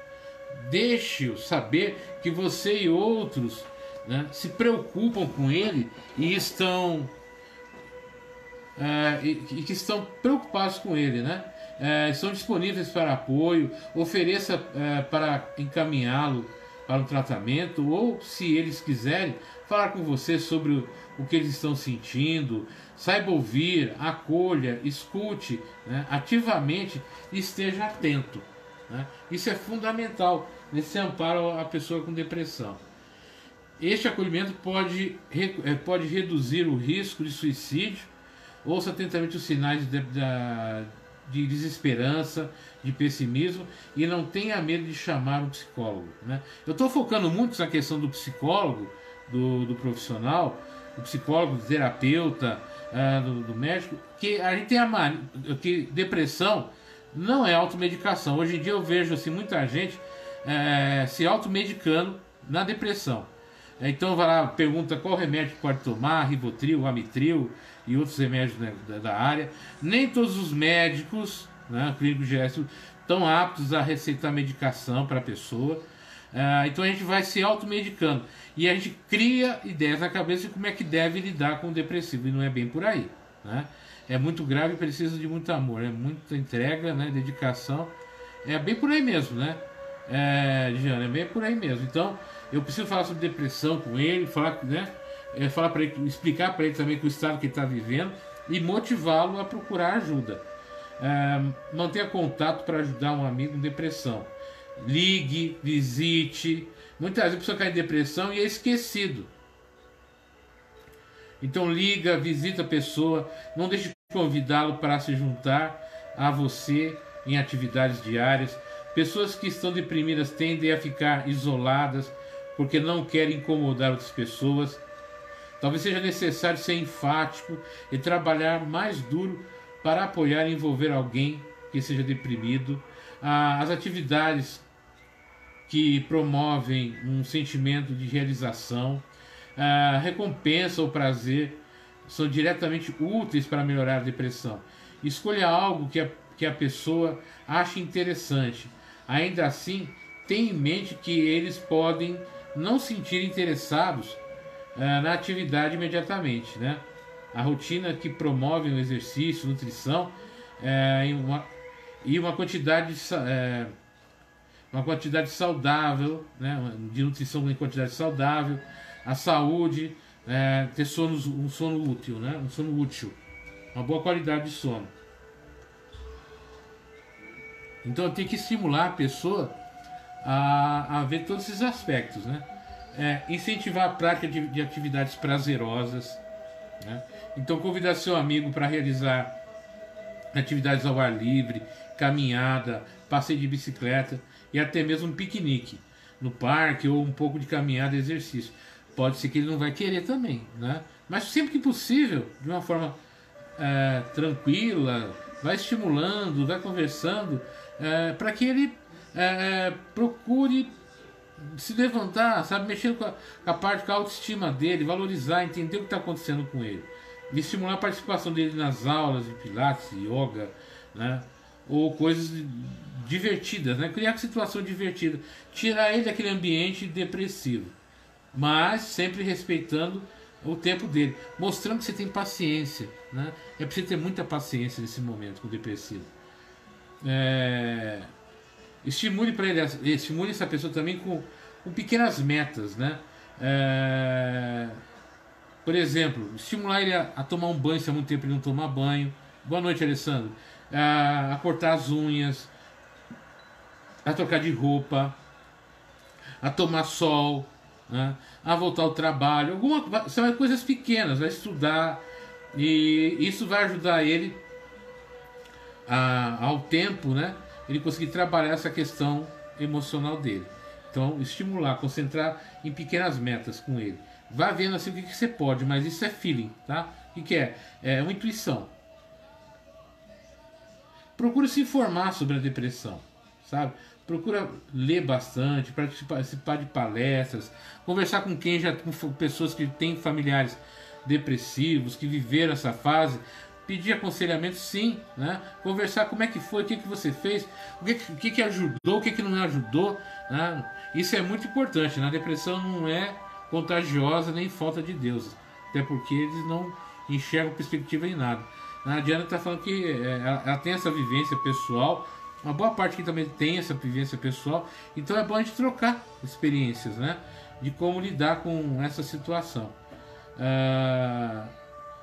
Deixe-o saber que você e outros, né, se preocupam com ele e estão que estão preocupados com ele, né? Estão disponíveis para apoio, ofereça para encaminhá-lo para o tratamento, ou se eles quiserem falar com você sobre o que eles estão sentindo, saiba ouvir, acolha, escute, né, ativamente e esteja atento, né? Isso é fundamental nesse amparo à pessoa com depressão. Este acolhimento pode reduzir o risco de suicídio. Ouça atentamente os sinais de desesperança, de pessimismo e não tenha medo de chamar um psicólogo, né? Eu estou focando muito na questão do psicólogo, do profissional, do psicólogo, do terapeuta, do médico, que a gente tem que depressão não é automedicação. Hoje em dia eu vejo assim, muita gente se automedicando na depressão. Então vai lá, pergunta qual remédio pode tomar, Rivotril, Amitril e outros remédios, né, da área. Nem todos os médicos, né, clínicos gerais, estão aptos a receitar medicação para a pessoa. Então a gente vai se automedicando e a gente cria ideias na cabeça de como é que deve lidar com o depressivo, e não é bem por aí, né? É muito grave e precisa de muito amor, é muita entrega, né, dedicação. É bem por aí mesmo, né? Giana, é bem por aí mesmo. Então eu preciso falar sobre depressão com ele, falar, né, falar para ele, explicar para ele também que o estado que ele está vivendo e motivá-lo a procurar ajuda. Mantenha contato para ajudar um amigo em depressão. Ligue, visite. Muitas vezes a pessoa cai em depressão e é esquecido. Então liga, visita a pessoa, não deixe de convidá-lo para se juntar a você em atividades diárias. Pessoas que estão deprimidas tendem a ficar isoladas porque não querem incomodar outras pessoas. Talvez seja necessário ser enfático e trabalhar mais duro para apoiar e envolver alguém que seja deprimido. As atividades que promovem um sentimento de realização, recompensa ou prazer são diretamente úteis para melhorar a depressão. Escolha algo que a pessoa ache interessante. Ainda assim, tenha em mente que eles podem não se sentir interessados na atividade imediatamente, né? A rotina que promove o exercício, nutrição, é, e uma quantidade saudável, né, de nutrição em quantidade saudável, a saúde, ter um sono útil, né, um sono útil, uma boa qualidade de sono. Então eu tenho que estimular a pessoa a ver todos esses aspectos, né? Incentivar a prática de atividades prazerosas, né? Então convidar seu amigo para realizar atividades ao ar livre, caminhada, passeio de bicicleta e até mesmo um piquenique no parque ou um pouco de caminhada e exercício. Pode ser que ele não vai querer também, né? Mas sempre que possível, de uma forma tranquila, vai estimulando, vai conversando, para que ele procure se levantar, sabe, mexer com a parte, com a autoestima dele, valorizar, entender o que está acontecendo com ele, e estimular a participação dele nas aulas de pilates, yoga, né, ou coisas divertidas, né, criar situação divertida, tirar ele daquele ambiente depressivo, mas sempre respeitando o tempo dele, mostrando que você tem paciência, né? É preciso ter muita paciência nesse momento com o depressivo. Estimule para ele, estimule essa pessoa também com pequenas metas, né? Por exemplo, estimular ele a tomar um banho se há muito tempo ele não tomar banho. Boa noite, Alessandro. A cortar as unhas, a trocar de roupa, a tomar sol, né? A voltar ao trabalho, são coisas pequenas, vai estudar, e isso vai ajudar ele ao tempo, né? Ele conseguir trabalhar essa questão emocional dele. Então, estimular, concentrar em pequenas metas com ele. Vá vendo assim o que você pode, mas isso é feeling, tá? O que é? É uma intuição. Procura se informar sobre a depressão, sabe? Procura ler bastante, participar de palestras, conversar com pessoas que têm familiares depressivos, que viveram essa fase, pedir aconselhamento, sim, né? Conversar como é que foi, o que você fez, o que ajudou, o que não ajudou, né? Isso é muito importante, né? A depressão não é contagiosa nem falta de Deus, até porque eles não enxergam perspectiva em nada. A Diana está falando que ela tem essa vivência pessoal, uma boa parte aqui também tem essa vivência pessoal, então é bom a gente trocar experiências, né? De como lidar com essa situação.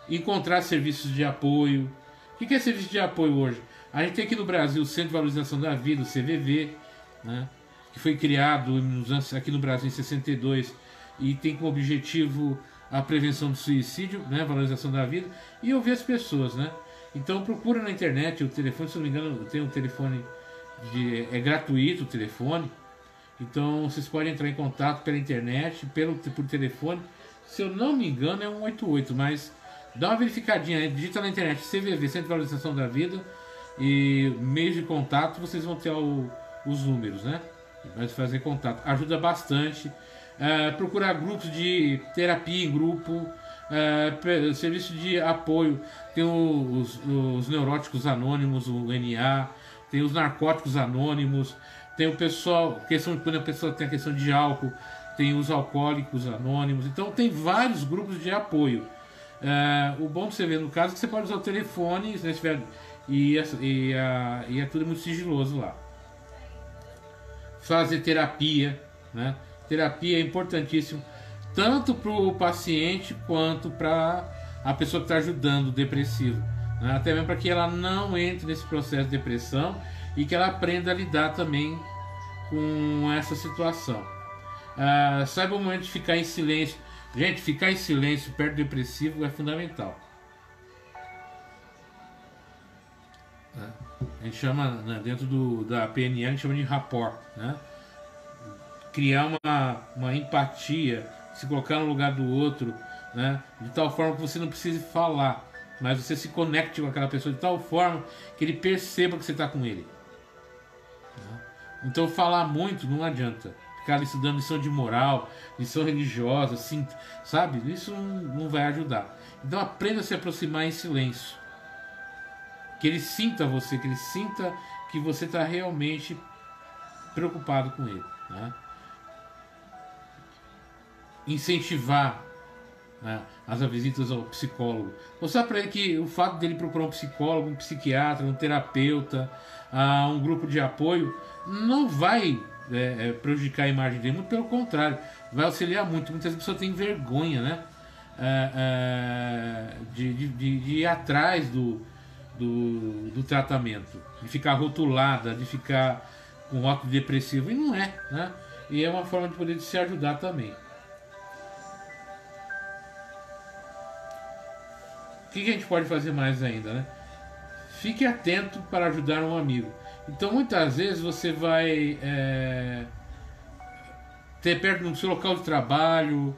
Encontrar serviços de apoio. O que é serviço de apoio hoje? A gente tem aqui no Brasil o Centro de Valorização da Vida, o CVV, né? Que foi criado aqui no Brasil em 62 e tem como objetivo a prevenção do suicídio, né, valorização da vida e ouvir as pessoas, né? Então procura na internet o telefone, se não me engano, tem um telefone é gratuito o telefone. Então vocês podem entrar em contato pela internet, por telefone. Se eu não me engano é 188, mas dá uma verificadinha aí, digita na internet CVV, Centro de Valorização da Vida, e meios de contato, vocês vão ter os números, né? Vai fazer contato, ajuda bastante. Procurar grupos de terapia em grupo, serviço de apoio, tem os neuróticos anônimos, o NA, tem os narcóticos anônimos, tem o pessoal, quando a pessoa tem a questão de álcool, tem os alcoólicos anônimos, então tem vários grupos de apoio. O bom de você ver no caso é que você pode usar o telefone, se tiver, e é tudo muito sigiloso lá. Fazer terapia, né? Terapia é importantíssimo tanto para o paciente quanto para a pessoa que está ajudando o depressivo, né? Até mesmo para que ela não entre nesse processo de depressão e que ela aprenda a lidar também com essa situação. Saiba o momento de ficar em silêncio. Gente, ficar em silêncio perto do depressivo é fundamental. A gente chama, né, dentro da PNL, a gente chama de rapport, né? Criar uma empatia, se colocar no lugar do outro, né? De tal forma que você não precise falar, mas você se conecte com aquela pessoa de tal forma que ele perceba que você está com ele. Então falar muito não adianta. Ficar estudando lição de moral, lição religiosa, assim, sabe? Isso não vai ajudar. Então aprenda a se aproximar em silêncio. Que ele sinta você, que ele sinta que você está realmente preocupado com ele, né? Incentivar, né, as visitas ao psicólogo. Mostrar para ele que o fato dele procurar um psicólogo, um psiquiatra, um terapeuta, um grupo de apoio, não vai prejudicar a imagem dele, muito pelo contrário, vai auxiliar muito. Muitas pessoas têm vergonha, né, de ir atrás do tratamento, de ficar rotulada, de ficar com rótulo depressivo, e não é, né? E é uma forma de poder se ajudar também. O que a gente pode fazer mais ainda, né? Fique atento para ajudar um amigo. Então muitas vezes você vai ter perto no seu local de trabalho,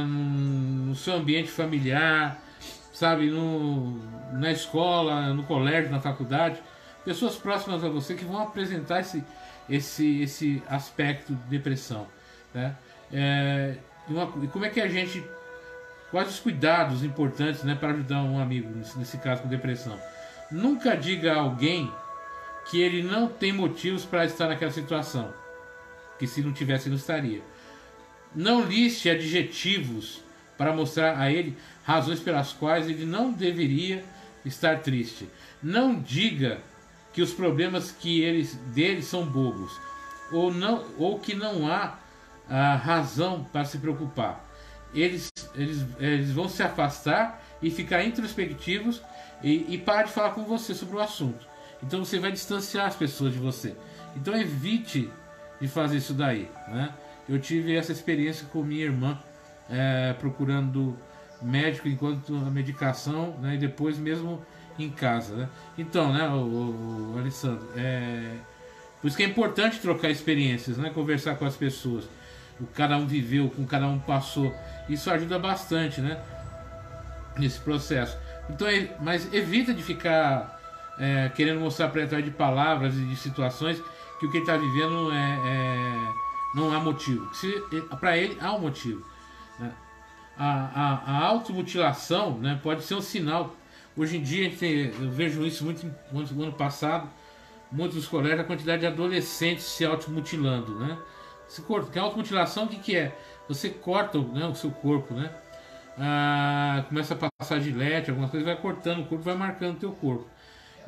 no seu ambiente familiar, sabe, na escola, no colégio, na faculdade, pessoas próximas a você que vão apresentar esse aspecto de depressão, né? E como é que a gente, quais os cuidados importantes, né, para ajudar um amigo nesse caso com depressão? Nunca diga a alguém que ele não tem motivos para estar naquela situação, que se não tivesse não estaria. Não liste adjetivos para mostrar a ele razões pelas quais ele não deveria estar triste. Não diga que os problemas dele são bobos, ou que não há razão para se preocupar. Eles vão se afastar e ficar introspectivos e parar de falar com você sobre o assunto. Então você vai distanciar as pessoas de você. Então evite de fazer isso daí, né? Eu tive essa experiência com minha irmã, procurando médico enquanto a medicação, né, e depois mesmo em casa, né? Então, né, o Alessandro, por isso que é importante trocar experiências, né, conversar com as pessoas, o que cada um viveu, com cada um passou, isso ajuda bastante, né, nesse processo. Então, mas evita de ficar querendo mostrar para ele através de palavras e de situações que o que ele está vivendo não há motivo. Para ele há um motivo, né? A automutilação, né, pode ser um sinal. Hoje em dia eu vejo isso muito no ano passado, muitos dos colégios, a quantidade de adolescentes se automutilando, né? Que a automutilação, o que é? Você corta, né, o seu corpo, né? Começa a passar gilete, alguma coisa, vai cortando o corpo, vai marcando o teu corpo.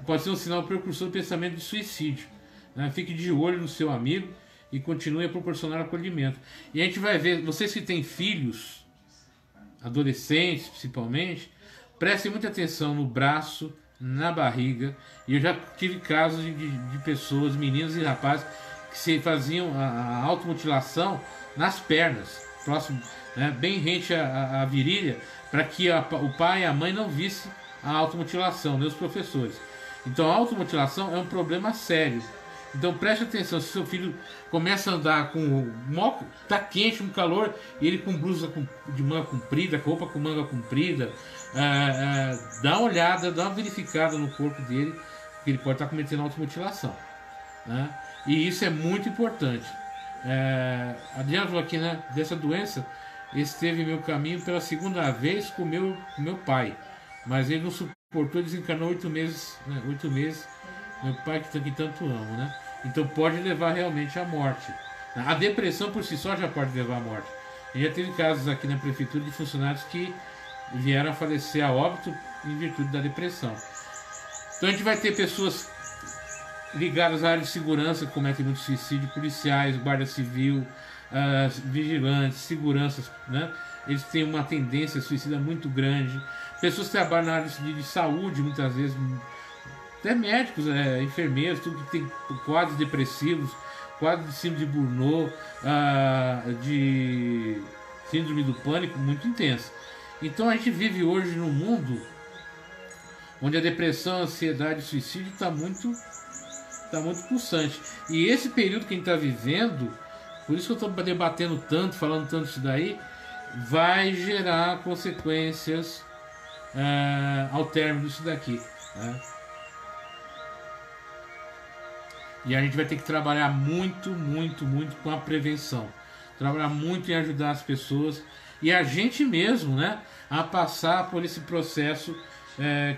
Pode ser um sinal precursor do pensamento de suicídio, né? Fique de olho no seu amigo e continue a proporcionar acolhimento. E a gente vai ver, vocês que têm filhos, adolescentes principalmente, prestem muita atenção no braço, na barriga. E eu já tive casos de pessoas, meninos e rapazes, que se faziam a automutilação nas pernas, próximo, né, bem rente à virilha, para que o pai e a mãe não vissem a automutilação, nem os professores. Então a automutilação é um problema sério. Então preste atenção, se seu filho começa a andar tá quente, um calor, e ele com blusa de manga comprida, com roupa com manga comprida, dá uma olhada, dá uma verificada no corpo dele, porque ele pode estar cometendo automutilação, né? E isso é muito importante. Adriano falou aqui, né, dessa doença, esteve em meu caminho pela segunda vez com meu pai, mas ele não suportou e desencarnou 8 meses, né, 8 meses. Meu pai que tanto amo, né? Então pode levar realmente à morte. A depressão por si só já pode levar à morte. A gente já teve casos aqui na prefeitura de funcionários que vieram a falecer a óbito em virtude da depressão. Então a gente vai ter pessoas ligadas à área de segurança que cometem muito suicídio, policiais, guarda civil, vigilantes, seguranças, né? Eles têm uma tendência suicida muito grande. Pessoas que trabalham na área de saúde, muitas vezes, até médicos, enfermeiros, tudo que tem quadros depressivos, quadros de síndrome de Burnout, de síndrome do pânico muito intensa. Então a gente vive hoje num mundo onde a depressão, a ansiedade e o suicídio está muito pulsante. E esse período que a gente está vivendo, por isso que eu estou debatendo tanto, falando tanto isso daí, vai gerar consequências ao término disso daqui, né? E a gente vai ter que trabalhar muito, muito, muito com a prevenção. Trabalhar muito em ajudar as pessoas e a gente mesmo, né, a passar por esse processo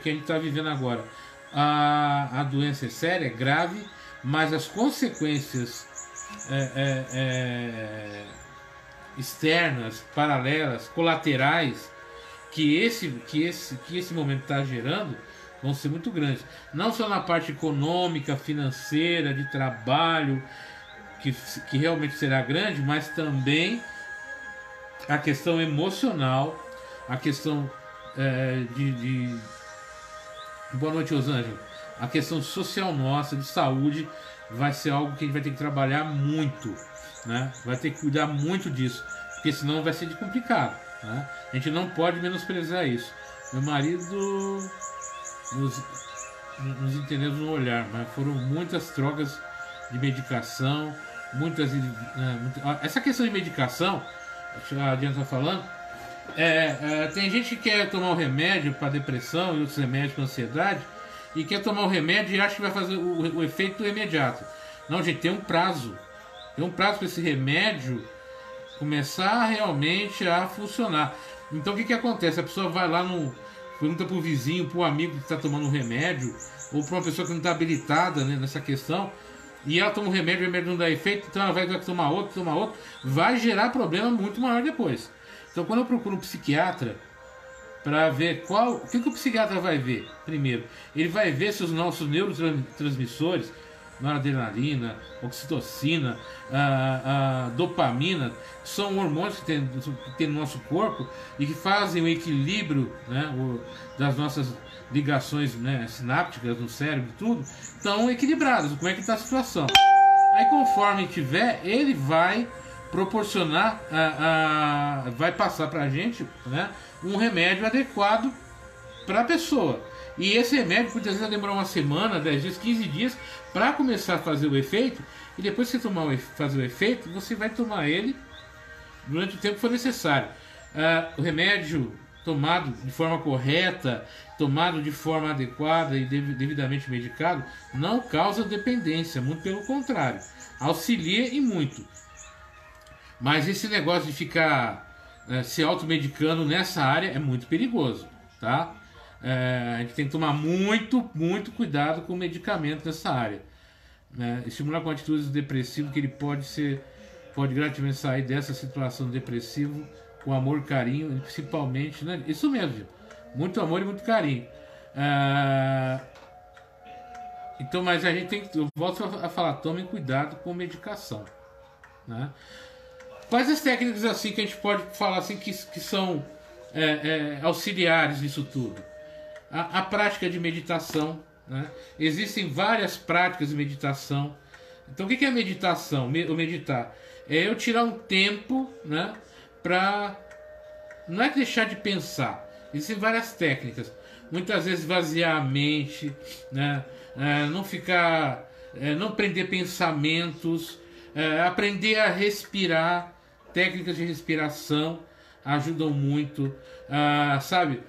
que a gente está vivendo agora. A doença é séria, é grave, mas as consequências externas, paralelas, colaterais, que esse momento está gerando vão ser muito grandes. Não só na parte econômica, financeira, de trabalho, que realmente será grande, mas também a questão emocional, a questão de. Boa noite, Osângela. A questão social nossa, de saúde, vai ser algo que a gente vai ter que trabalhar muito, né? Vai ter que cuidar muito disso, porque senão vai ser complicado, né? A gente não pode menosprezar isso. Meu marido nos entendemos no olhar, mas foram muitas trocas de medicação, essa questão de medicação, a Diana está falando, tem gente que quer tomar um remédio para depressão e outros remédios para ansiedade e quer tomar o remédio e acha que vai fazer o efeito imediato. Não, gente, tem um prazo para esse remédio começar realmente a funcionar. Então o que acontece? A pessoa vai lá, pergunta pro vizinho, pro amigo que está tomando um remédio, ou para uma pessoa que não está habilitada, né, nessa questão, e ela toma um remédio, o remédio não dá efeito, então ela vai tomar outro, vai gerar problema muito maior depois. Então quando eu procuro um psiquiatra para ver o que o psiquiatra vai ver primeiro, ele vai ver se os nossos neurotransmissores, noradrenalina, oxitocina, dopamina, são hormônios que tem no nosso corpo e que fazem o equilíbrio, né, das nossas ligações, né, sinápticas no cérebro e tudo, estão equilibradas. Como é que está a situação? Aí conforme tiver, ele vai proporcionar, vai passar para a gente, né, um remédio adequado para a pessoa. E esse remédio muitas vezes vai demorar uma semana, 10 dias, 15 dias para começar a fazer o efeito. E depois que você fazer o efeito, você vai tomar ele durante o tempo que for necessário. O remédio tomado de forma correta, tomado de forma adequada e devidamente medicado, não causa dependência, muito pelo contrário, auxilia e muito. Mas esse negócio de ficar se automedicando nessa área é muito perigoso, tá? A gente tem que tomar muito, muito cuidado com o medicamento nessa área, né? Estimular com atitudes depressivas, que ele pode gradativamente sair dessa situação depressiva com amor e carinho, e principalmente, né? Isso mesmo, viu? Muito amor e muito carinho. Então, mas a gente tem que, eu volto a falar, tomem cuidado com medicação, né? Quais as técnicas assim que a gente pode falar assim que são auxiliares nisso tudo? A prática de meditação, né? Existem várias práticas de meditação. Então o que é meditação? O meditar é eu tirar um tempo, né, para não é deixar de pensar. Existem várias técnicas. Muitas vezes esvaziar a mente, né? Não ficar, não prender pensamentos, aprender a respirar. Técnicas de respiração ajudam muito, sabe?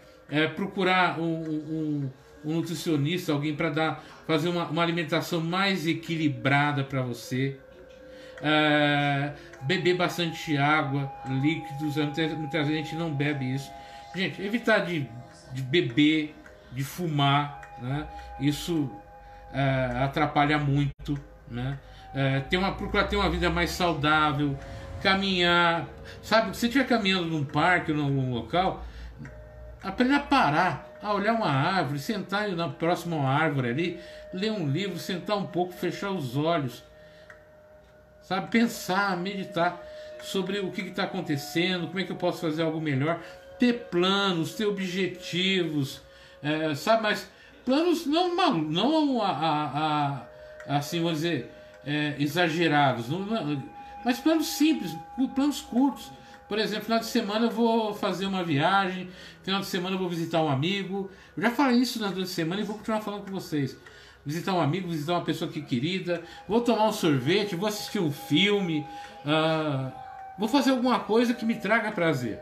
Procurar um nutricionista, alguém para fazer uma alimentação mais equilibrada para você. Beber bastante água, líquidos. Muitas vezes a gente não bebe isso. Gente, evitar de beber, de fumar, né? Isso atrapalha muito, né? Procurar ter uma vida mais saudável, caminhar, sabe? Se você estiver caminhando num parque ou num local, aprenda a parar, a olhar uma árvore, sentar na próxima árvore ali, ler um livro, sentar um pouco, fechar os olhos, sabe? Pensar, meditar sobre o que está acontecendo, como é que eu posso fazer algo melhor, ter planos, ter objetivos, sabe? Mas planos não assim, vamos dizer, exagerados, mas planos simples, planos curtos. Por exemplo, final de semana eu vou fazer uma viagem, final de semana eu vou visitar um amigo. Eu já falei isso durante a semana e vou continuar falando com vocês. Visitar um amigo, visitar uma pessoa querida, vou tomar um sorvete, vou assistir um filme, vou fazer alguma coisa que me traga prazer.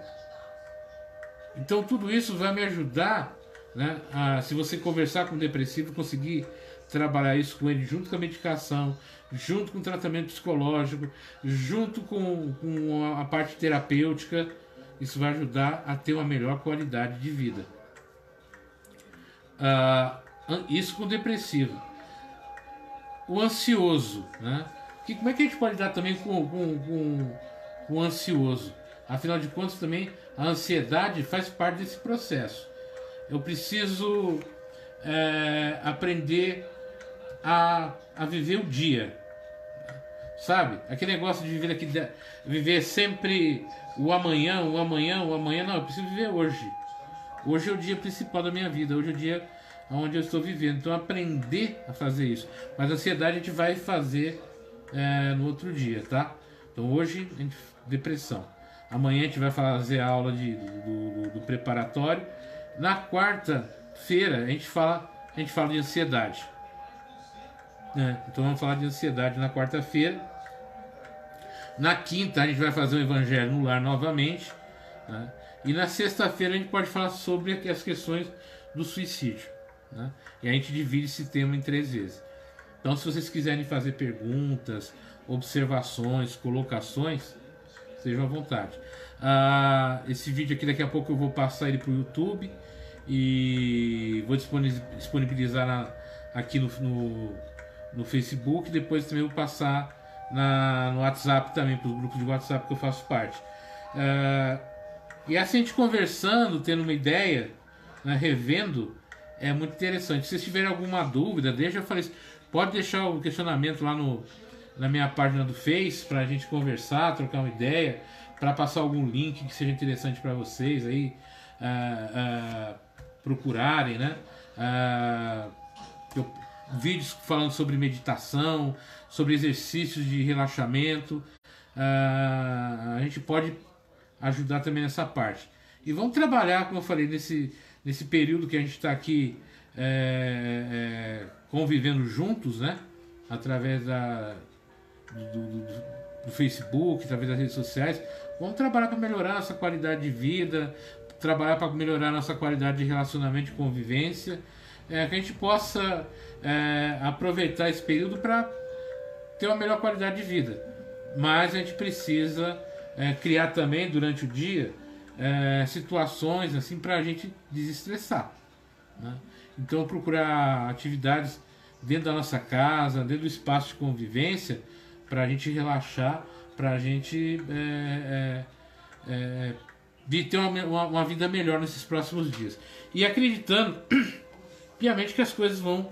Então tudo isso vai me ajudar, né, se você conversar com o depressivo, conseguir trabalhar isso com ele junto com a medicação, junto com o tratamento psicológico, junto com a parte terapêutica. Isso vai ajudar a ter uma melhor qualidade de vida. Isso com o depressivo. O ansioso, né? Como é que a gente pode lidar também com o ansioso? Afinal de contas, também a ansiedade faz parte desse processo. Eu preciso aprender a viver o dia, sabe? Aquele negócio de viver sempre o amanhã, não, eu preciso viver hoje. Hoje é o dia principal da minha vida, hoje é o dia onde eu estou vivendo. Então aprender a fazer isso. Mas a ansiedade a gente vai fazer no outro dia, tá? Então hoje, depressão. Amanhã a gente vai fazer a aula do preparatório. Na quarta-feira a gente fala de ansiedade. Então vamos falar de ansiedade na quarta-feira. Na quinta a gente vai fazer o Evangelho no Lar novamente, né? E na sexta-feira a gente pode falar sobre as questões do suicídio, né? E a gente divide esse tema em 3 vezes. Então, se vocês quiserem fazer perguntas, observações, colocações, sejam à vontade. Esse vídeo aqui, daqui a pouco eu vou passar ele para o YouTube e vou disponibilizar aqui no Facebook. Depois também vou passar no WhatsApp também, para os grupos de WhatsApp que eu faço parte. E assim a gente conversando, tendo uma ideia, né, revendo, é muito interessante. Se vocês tiverem alguma dúvida, pode deixar o questionamento lá na minha página do Face, para a gente conversar, trocar uma ideia, para passar algum link que seja interessante para vocês aí procurarem, né? Vídeos falando sobre meditação, sobre exercícios de relaxamento. A gente pode ajudar também nessa parte. E vamos trabalhar, como eu falei, nesse período que a gente está aqui convivendo juntos, né? Através do Facebook, através das redes sociais. Vamos trabalhar para melhorar a nossa qualidade de vida, trabalhar para melhorar a nossa qualidade de relacionamento e convivência, que a gente possa aproveitar esse período para ter uma melhor qualidade de vida. Mas a gente precisa criar também durante o dia situações assim para a gente desestressar, né? Então procurar atividades dentro da nossa casa, dentro do espaço de convivência, para a gente relaxar, para a gente ter uma vida melhor nesses próximos dias. E acreditando piamente que as coisas vão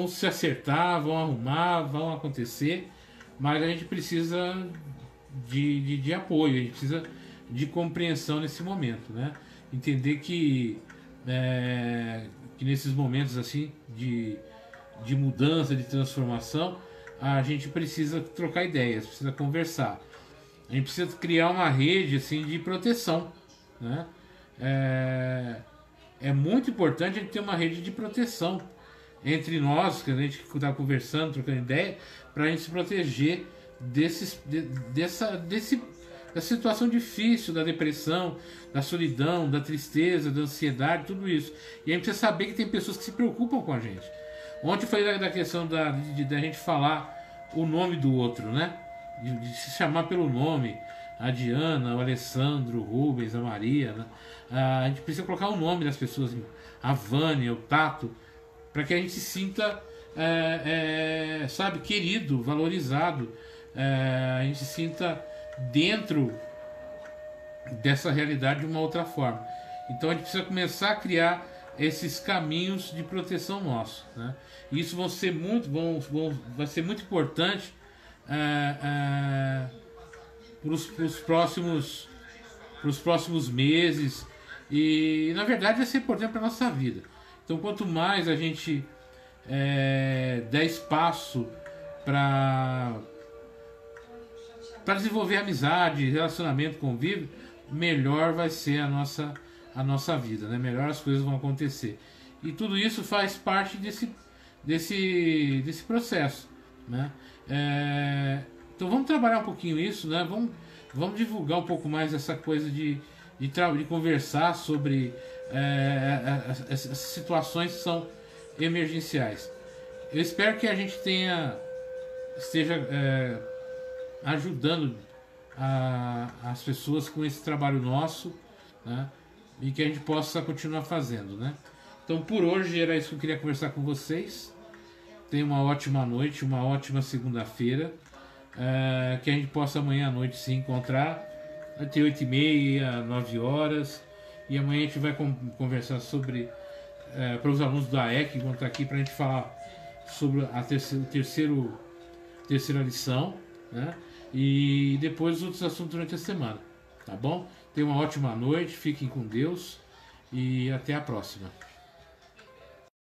se acertar, vão arrumar, vão acontecer, mas a gente precisa de apoio, a gente precisa de compreensão nesse momento, né? Entender que nesses momentos assim de mudança, de transformação, a gente precisa trocar ideias, precisa conversar, a gente precisa criar uma rede assim de proteção, né? É muito importante a gente ter uma rede de proteção entre nós, que a gente está conversando, trocando ideia, para a gente se proteger dessa situação difícil, da depressão, da solidão, da tristeza, da ansiedade, tudo isso. E a gente precisa saber que tem pessoas que se preocupam com a gente. Ontem eu falei da questão da gente falar o nome do outro, né? De se chamar pelo nome. A Diana, o Alessandro, o Rubens, a Maria, né? A gente precisa colocar o nome das pessoas, a Vânia, o Tato, para que a gente se sinta, sabe, querido, valorizado, a gente se sinta dentro dessa realidade de uma outra forma. Então a gente precisa começar a criar esses caminhos de proteção nosso, né? E isso vai ser muito importante para os próximos meses, e na verdade vai ser importante para a nossa vida. Então quanto mais a gente der espaço para desenvolver amizade, relacionamento, convívio, melhor vai ser a nossa vida, né? Melhor as coisas vão acontecer. E tudo isso faz parte desse processo, né? Então vamos trabalhar um pouquinho isso, né? Vamos divulgar um pouco mais essa coisa de conversar sobre essas situações que são emergenciais. Eu espero que a gente esteja ajudando as pessoas com esse trabalho nosso, né? E que a gente possa continuar fazendo, né? Então por hoje era isso que eu queria conversar com vocês. Tenha uma ótima noite, uma ótima segunda-feira, que a gente possa amanhã à noite se encontrar vai ter 8h30, 9 horas. E amanhã a gente vai conversar sobre, para os alunos da AEC que vão estar aqui, para a gente falar sobre a terceira lição, né? E depois os outros assuntos durante a semana, tá bom? Tenham uma ótima noite, fiquem com Deus e até a próxima.